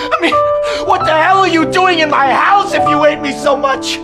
I mean, what the hell are you doing in my house if you hate me so much?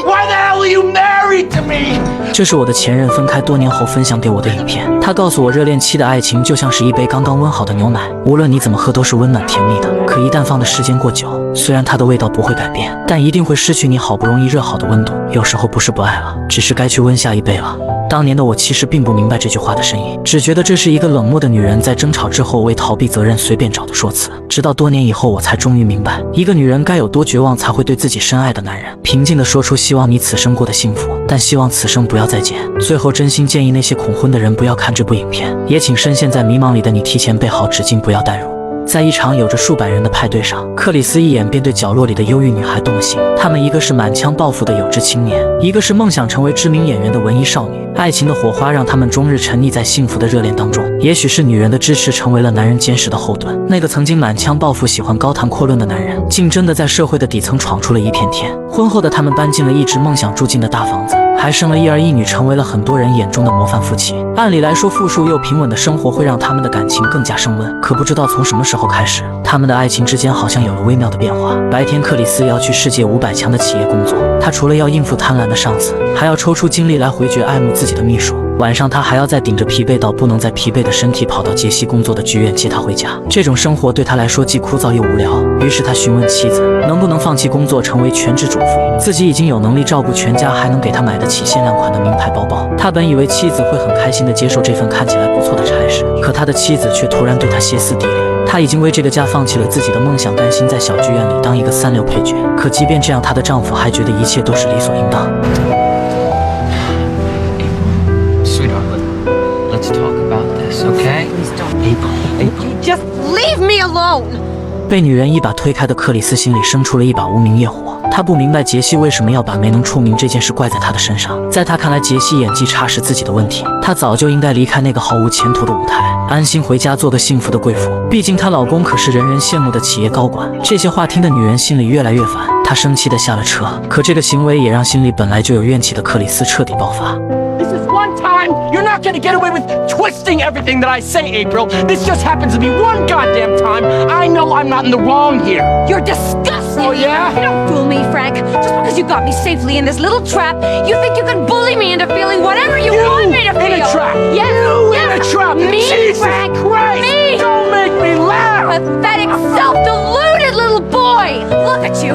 Why the hell are you married to me? 这是我的前任分开多年后分享给我的影片。他告诉我，热恋期的爱情就像是一杯刚刚温好的牛奶，无论你怎么喝都是温暖甜蜜的。可一旦放的时间过久，虽然它的味道不会改变，但一定会失去你好不容易热好的温度。有时候不是不爱了，只是该去温下一杯了。当年的我其实并不明白这句话的深意，只觉得这是一个冷漠的女人在争吵之后为逃避责任随便找的说辞。直到多年以后，我才终于明白，一个女人该有多绝望才会对自己深爱的男人平静地说出希望你此生过得幸福，但希望此生不要再见。最后真心建议那些恐婚的人不要看这部影片，也请深陷在迷茫里的你提前备好纸巾，不要代入。在一场有着数百人的派对上，克里斯一眼便对角落里的忧郁女孩动了心。她们一个是满腔抱负的有志青年，一个是梦想成为知名演员的文艺少女。爱情的火花让他们终日沉溺在幸福的热恋当中。也许是女人的支持成为了男人坚实的后盾。那个曾经满腔抱负、喜欢高谈阔论的男人，竟真的在社会的底层闯出了一片天。婚后的他们搬进了一直梦想住进的大房子，还生了一儿一女，成为了很多人眼中的模范夫妻。按理来说，富庶又平稳的生活会让他们的感情更加升温，可不知道从什么时候开始，他们的爱情之间好像有了微妙的变化。白天，克里斯要去世界500强的企业工作，他除了要应付贪婪的上司，还要抽出精力来回绝爱慕自己的秘书。晚上，他还要再顶着疲惫到不能再疲惫的身体跑到杰西工作的剧院接他回家。这种生活对他来说既枯燥又无聊，于是他询问妻子能不能放弃工作，成为全职主妇。自己已经有能力照顾全家，还能给他买得起限量款的名牌包包。他本以为妻子会很开心地接受这份看起来不错的差事，可他的妻子却突然对他歇斯底里。她已经为这个家放弃了自己的梦想，甘心在小剧院里当一个3流配角。可即便这样，她的丈夫还觉得一切都是理所应当。Let's talk about this, okay? Please don't. April. Just leave me alone. 被女人一把推开的克里斯心里生出了一把无名业火。他不明白杰西为什么要把没能出名这件事怪在他的身上。在他看来，杰西演技差是自己的问题，她早就应该离开那个毫无前途的舞台，安心回家做个幸福的贵妇。毕竟她老公可是人人羡慕的企业高管。这些话听的女人心里越来越烦，她生气地下了车。可这个行为也让心里本来就有怨气的克里斯彻底爆发。One time, you're not gonna get away with twisting everything that I say, April. This just happens to be one goddamn time. I know I'm not in the wrong here. You're disgusting. Oh, yeah? You don't fool me, Frank. Just because you got me safely in this little trap, you think you can bully me into feeling whatever you want me to feel. In a trap. Yes. You yes. in a trap. Me, Jesus Frank. Christ. Me. Don't make me laugh. Pathetic, self-deluded little boy. Look at you.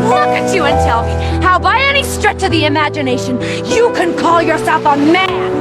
Look at you and tell me how by any stretch of the imagination you can call yourself a man.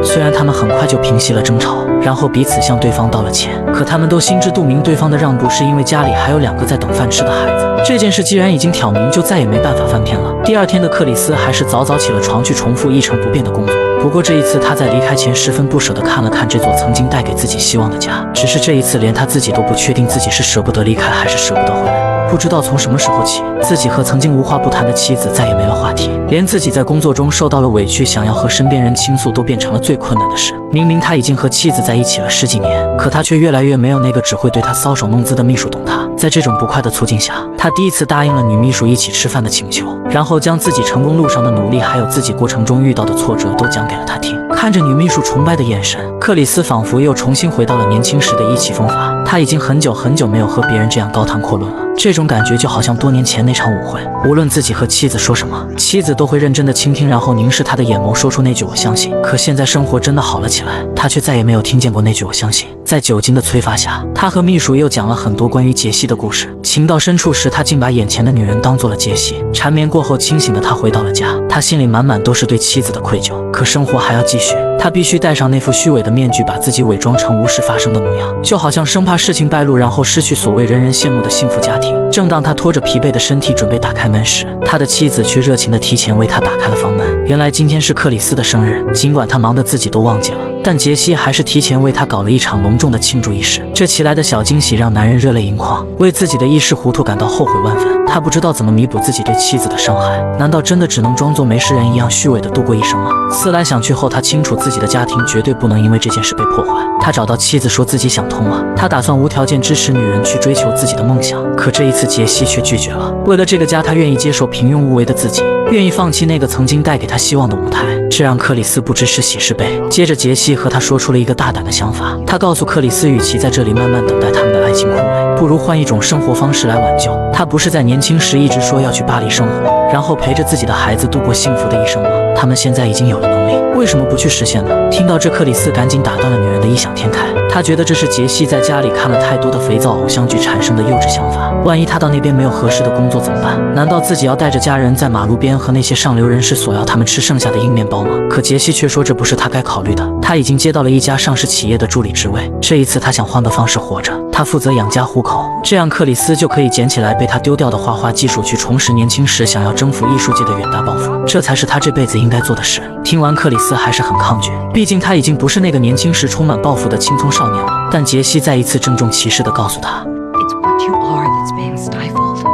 虽然他们很快就平息了争吵，然后彼此向对方道了歉，可他们都心知肚明，对方的让步是因为家里还有2个在等饭吃的孩子。这件事既然已经挑明，就再也没办法翻篇了。第2天的克里斯还是早早起了床，去重复一成不变的工作。不过这一次，他在离开前十分不舍地看了看这座曾经带给自己希望的家。只是这一次，连他自己都不确定自己是舍不得离开，还是舍不得回来。不知道从什么时候起，自己和曾经无话不谈的妻子再也没了话题，连自己在工作中受到了委屈，想要和身边人倾诉，都变成了最困难的事。明明他已经和妻子在一起了10几年，可他却越来越没有那个只会对他搔首弄姿的秘书懂他。在这种不快的促进下，他第一次答应了女秘书一起吃饭的请求，然后将自己成功路上的努力，还有自己过程中遇到的挫折都讲给了他听。看着女秘书崇拜的眼神，克里斯仿佛又重新回到了年轻时的意气风发。他已经很久很久没有和别人这样高谈阔论了，这种感觉就好像多年前那场舞会，无论自己和妻子说什么，妻子都会认真的倾听，然后凝视他的眼眸，说出那句我相信。可现在生活真的好了起来，他却再也没有听见过那句我相信。在酒精的催发下，他和秘书又讲了很多关于杰西的故事。情到深处时，他竟把眼前的女人当做了杰西。缠绵过后，清醒的他回到了家，他心里满满都是对妻子的愧疚。可生活还要继续，他必须戴上那副虚伪的面具，把自己伪装成无事发生的模样，就好像生怕事情败露，然后失去所谓人人羡慕的幸福家庭。正当他拖着疲惫的身体准备打开门时，他的妻子却热情地提前为他打开了房门。原来今天是克里斯的生日，尽管他忙得自己都忘记了，但杰西还是提前为他搞了一场隆重的庆祝仪式。这奇来的小惊喜让男人热泪盈眶，为自己的一时糊涂感到后悔万分。他不知道怎么弥补自己对妻子的伤害，难道真的只能装作没事人一样虚伪地度过一生吗？思来想去后，他清楚自己的家庭绝对不能因为这件事被破坏。他找到妻子说自己想通了，他打算无条件支持女人去追求自己的梦想。可这一次杰西却拒绝了。为了这个家，他愿意接受平庸无为的自己，愿意放弃那个曾经带给他希望的舞台，这让克里斯不知是喜是悲。接着杰西和他说出了一个大胆的想法，他告诉克里斯，与其在这里慢慢等待他们的爱情枯萎，不如换一种生活方式来挽救。他不是在年轻时一直说要去巴黎生活，然后陪着自己的孩子度过幸福的一生吗？他们现在已经有了能力，为什么不去实现呢？听到这，克里斯赶紧打断了女人的异想天开。他觉得这是杰西在家里看了太多的肥皂偶像剧产生的幼稚想法。万一他到那边没有合适的工作怎么办？难道自己要带着家人在马路边和那些上流人士索要他们吃剩下的硬面包吗？可杰西却说这不是他该考虑的。他已经接到了一家上市企业的助理职位，这一次他想换个方式活着。他负责养家糊口，这样克里斯就可以捡起来被他丢掉的画画技术，去重拾年轻时想要征服艺术界的远大抱负。这才是他这辈子应该做的事。听完，克里斯还是很抗拒，毕竟他已经不是那个年轻时充满抱负的青葱少年了。但杰西再一次郑重其事地告诉他 It's what you are that's being stifled.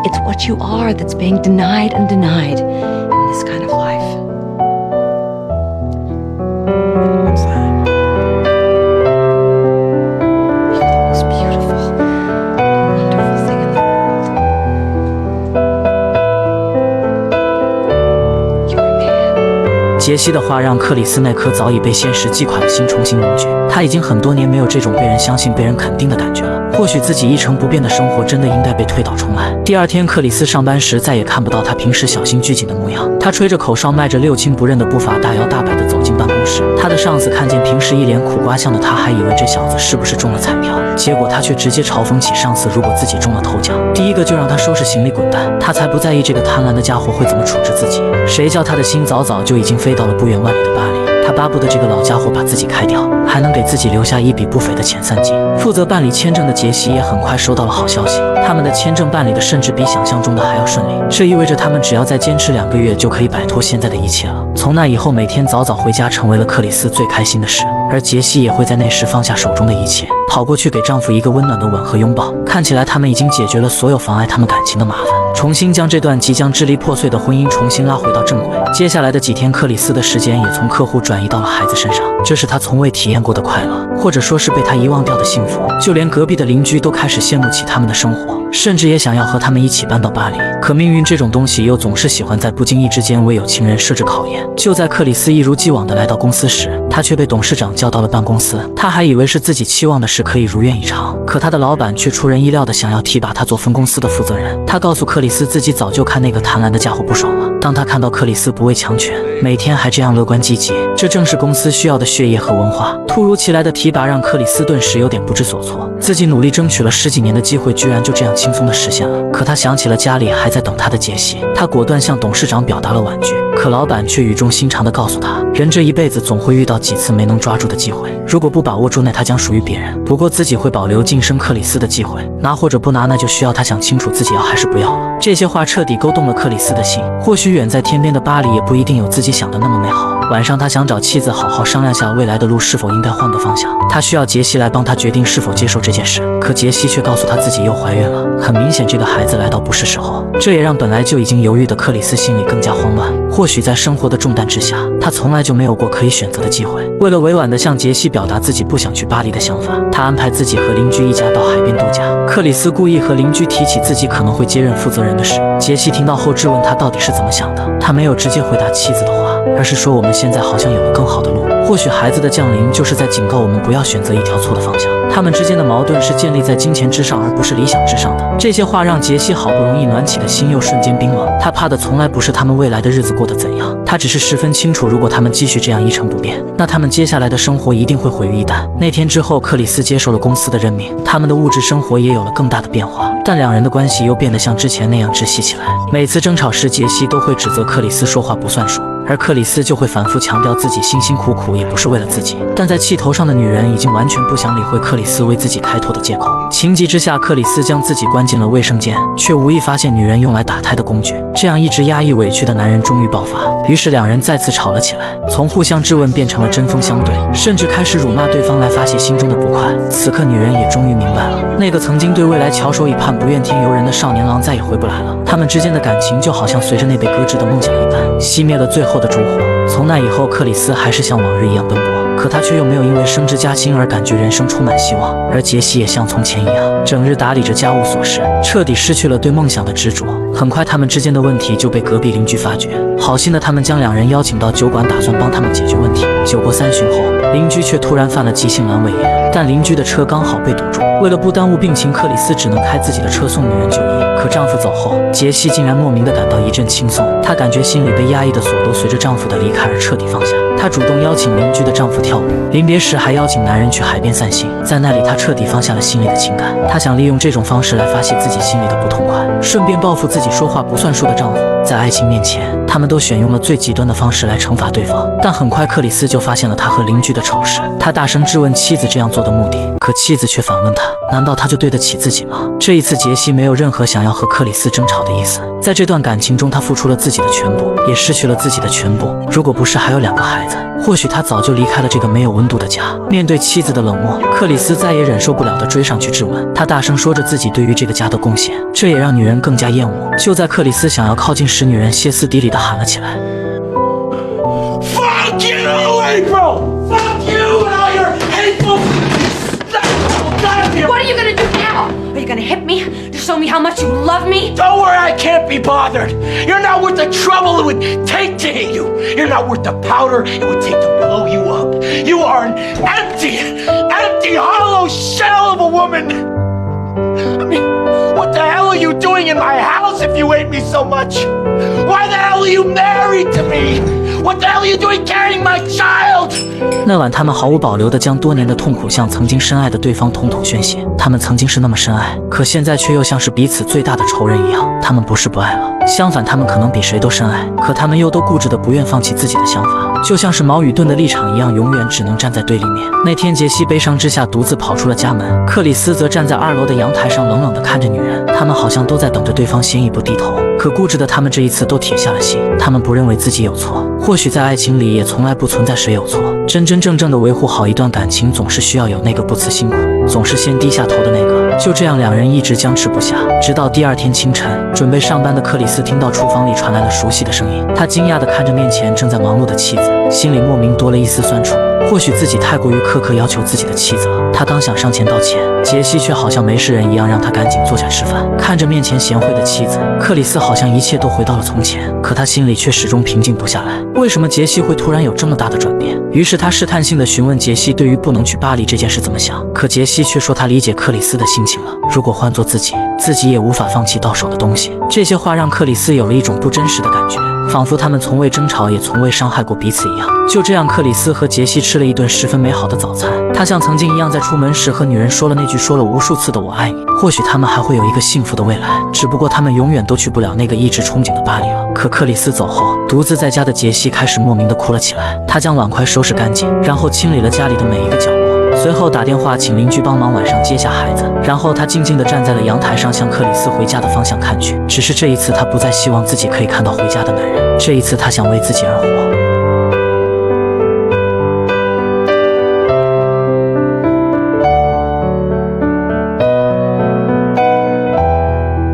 It's what you are that's being denied and denied in this kind of life. What's that? You're the most beautiful, wonderful thing in the world. You're a man. 杰西的话让克里斯那颗早已被现实击垮的心重新凝聚。他已经很多年没有这种被人相信、被人肯定的感觉了。或许自己一成不变的生活真的应该被推倒重来。第二天，克里斯上班时再也看不到他平时小心拘谨的模样。他吹着口哨，迈着六亲不认的步伐，大摇大摆地走进办公室。他的上司看见平时一脸苦瓜相的他，还以为这小子是不是中了彩票，结果他却直接嘲讽起上司，如果自己中了头奖，第一个就让他收拾行李滚蛋。他才不在意这个贪婪的家伙会怎么处置自己，谁叫他的心早早就已经飞到了不远万里的巴黎。他巴不得这个老家伙把自己开掉，还能给自己留下一笔不菲的遣散金。负责办理签证的杰西也很快收到了好消息，他们的签证办理的甚至比想象中的还要顺利。这意味着他们只要再坚持2个月就可以摆脱现在的一切了。从那以后，每天早早回家成为了克里斯最开心的事，而杰西也会在那时放下手中的一切，跑过去给丈夫一个温暖的吻和拥抱。看起来他们已经解决了所有妨碍他们感情的麻烦，重新将这段即将支离破碎的婚姻重新拉回到正轨。接下来的几天，克里斯的时间也从客户转移到了孩子身上，这是他从未体验过的快乐，或者说是被他遗忘掉的幸福。就连隔壁的邻居都开始羡慕起他们的生活，甚至也想要和他们一起搬到巴黎。可命运这种东西又总是喜欢在不经意之间为有情人设置考验。就在克里斯一如既往地来到公司时，他却被董事长叫到了办公室。他还以为是自己期望的事可以如愿以偿，可他的老板却出人意料地想要提拔他做分公司的负责人。他告诉克里斯，自己早就看那个贪婪的家伙不爽了。当他看到克里斯不畏强权，每天还这样乐观积极，这正是公司需要的血液和文化。突如其来的提拔让克里斯顿时有点不知所措，自己努力争取了10几年的机会，居然就这样轻松地实现了。可他想起了家里还在等他的杰西，他果断向董事长表达了婉拒。可老板却语重心长地告诉他，人这一辈子总会遇到几次没能抓住的机会，如果不把握住，那它将属于别人。不过自己会保留晋升克里斯的机会，拿或者不拿，那就需要他想清楚自己要还是不要了。这些话彻底勾动了克里斯的心，或许远在天边的巴黎也不一定有自己想的那么美好。晚上他想找妻子好好商量下未来的路是否应该换个方向，他需要杰西来帮他决定是否接受这件事。可杰西却告诉他自己又怀孕了，很明显这个孩子来到不是时候。这也让本来就已经犹豫的克里斯心里更加慌乱。或许在生活的重担之下，他从来就没有过可以选择的机会。为了委婉地向杰西表达自己不想去巴黎的想法，他安排自己和邻居一家到海边度假。克里斯故意和邻居提起自己可能会接任负责人的事，杰西听到后质问他到底是怎么想的。他没有直接回答妻子的话，而是说我们现在好像有了更好的路，或许孩子的降临就是在警告我们不要选择一条错的方向。他们之间的矛盾是建立在金钱之上，而不是理想之上的。这些话让杰西好不容易暖起的心又瞬间冰冷。他怕的从来不是他们未来的日子过得怎样，他只是十分清楚，如果他们继续这样一成不变，那他们接下来的生活一定会毁于一旦。那天之后，克里斯接受了公司的任命，他们的物质生活也有了更大的变化，但两人的关系又变得像之前那样窒息起来。每次争吵时，杰西都会指责克里斯说话不算数，而克里斯就会反复强调自己辛辛苦苦也不是为了自己。但在气头上的女人已经完全不想理会克里斯为自己开脱的借口。情急之下，克里斯将自己关进了卫生间，却无意发现女人用来打胎的工具。这样一直压抑委屈的男人终于爆发，于是两人再次吵了起来，从互相质问变成了针锋相对，甚至开始辱骂对方来发泄心中的不快。此刻女人也终于明白了，那个曾经对未来翘首以盼不怨天尤人的少年郎再也回不来了。他们之间的感情就好像随着那被搁置的梦想一般，熄灭了最后的烛火。从那以后，克里斯还是像往日一样奔波，可他却又没有因为升职加薪而感觉人生充满希望。而杰西也像从前一样，整日打理着家务琐事，彻底失去了对梦想的执着。很快，他们之间的问题就被隔壁邻居发觉。好心的他们将两人邀请到酒馆，打算帮他们解决问题。酒过3巡后，邻居却突然犯了急性阑尾炎，但邻居的车刚好被堵住。为了不耽误病情，克里斯只能开自己的车送女人就医。可丈夫走后，杰西竟然莫名的感到一阵轻松，她感觉心里被压抑的锁都随着丈夫的离开而彻底放下。她主动邀请邻居的丈夫跳舞，临别时还邀请男人去海边散心。在那里，她彻底放下了心里的情感。她想利用这种方式来发泄自己心里的不痛快，顺便报复自己说话不算数的丈夫。在爱情面前，他们都选用了最极端的方式来惩罚对方。但很快，克里斯就发现了他和邻居的丑事。他大声质问妻子这样做的目的，可妻子却反问他：难道他就对得起自己吗？这一次，杰西没有任何想要和克里斯争吵的意思。在这段感情中，他付出了自己的全部，也失去了自己的全部。如果不是还有2个孩子，或许他早就离开了这个没有温度的家。面对妻子的冷漠，克里斯再也忍受不了的追上去质问。他大声说着自己对于这个家的贡献，这也让女人更加厌恶。就在克里斯想要靠近时，女人歇斯底里地喊了起来 Fuck you, April! Fuck you and all your hateful... What are you gonna do now? Are you gonna hit me to show me how much you love me? Don't worry, I can't be bothered. You're not worth the trouble it would take to hit you. You're not worth the powder it would take to blow you up. You are an empty, hollow shell of a woman. I mean, what the hell are you doing in my house if you hate me so much? Why the hell are you married to me? What the hell are you doing carrying my child? 那晚，他们毫无保留地将多年的痛苦向曾经深爱的对方统统宣泄。他们曾经是那么深爱，可现在却又像是彼此最大的仇人一样。他们不是不爱了，相反，他们可能比谁都深爱，可他们又都固执地不愿放弃自己的想法，就像是矛与盾的立场一样，永远只能站在对立面。那天，杰西悲伤之下独自跑出了家门，克里斯则站在2楼的阳台上冷冷地看着女人。他们好像都在等着对方先一步低头，可固执的他们这一次都铁下了心。他们不认为自己有错，或许在爱情里也从来不存在谁有错。真真正正的维护好一段感情，总是需要有那个不辞辛苦，总是先低下头的那个。就这样，两人一直僵持不下，直到第2天清晨，准备上班的克里斯听到厨房里传来了熟悉的声音。他惊讶地看着面前正在忙碌的妻子，心里莫名多了一丝酸楚。或许自己太过于苛刻要求自己的妻子了。他刚想上前道歉，杰西却好像没事人一样让他赶紧坐下吃饭。看着面前贤惠的妻子，克里斯好像一切都回到了从前，可他心里却始终平静不下来。为什么杰西会突然有这么大的转变？于是他试探性地询问杰西对于不能去巴黎这件事怎么想，可杰西却说他理解克里斯的心情了。如果换做自己，自己也无法放弃到手的东西。这些话让克里斯有了一种不真实的感觉，仿佛他们从未争吵，也从未伤害过彼此一样。就这样，克里斯和杰西吃了一顿十分美好的早餐。他像曾经一样，在出门时和女人说了那句说了无数次的我爱你。或许他们还会有一个幸福的未来，只不过他们永远都去不了那个一直憧憬的巴黎了。可克里斯走后，独自在家的杰西开始莫名地哭了起来。他将碗筷收拾干净，然后清理了家里的每一个角落，随后打电话请邻居帮忙晚上接下孩子。然后他静静地站在了阳台上，向克里斯回家的方向看去。只是这一次，他不再希望自己可以看到回家的男人，这一次他想为自己而活。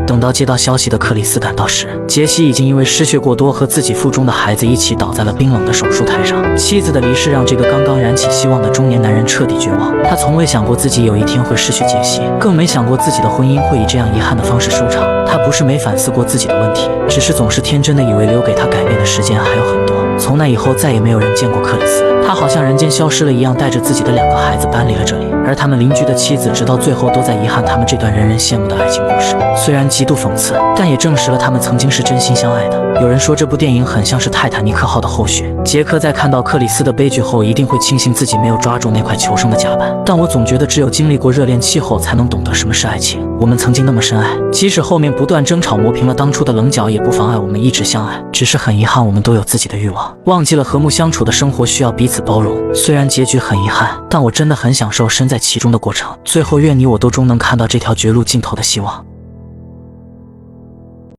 等到接到消息的克里斯赶到时，杰西已经因为失血过多和自己腹中的孩子一起倒在了冰冷的手术台上。妻子的离世让这个刚刚燃起希望的中年男人彻底绝望。他从未想过自己有一天会失去杰西，更没想过自己的婚姻会以这样遗憾的方式收场。他不是没反思过自己的问题，只是总是天真的以为留给他改变的时间还有很多。从那以后，再也没有人见过克里斯，他好像人间消失了一样，带着自己的2个孩子搬离了这里。而他们邻居的妻子直到最后都在遗憾他们这段人人羡慕的爱情故事。虽然极度讽刺，但也证实了他们曾经是真心相爱的。有人说这部电影很像是泰坦尼克号的后续，杰克在看到克里斯的悲剧后一定会庆幸自己没有抓住那块求生的甲板。但我总觉得只有经历过热恋期后才能懂得什么是爱情。我们曾经那么深爱，即使后面不断争吵磨平了当初的棱角，也不妨碍我们一直相爱。只是很遗憾，我们都有自己的欲望，忘记了和睦相处的生活需要彼此包容。虽然结局很遗憾，但我真的很享受身在其中的过程。最后愿你我都终能看到这条绝路尽头的希望。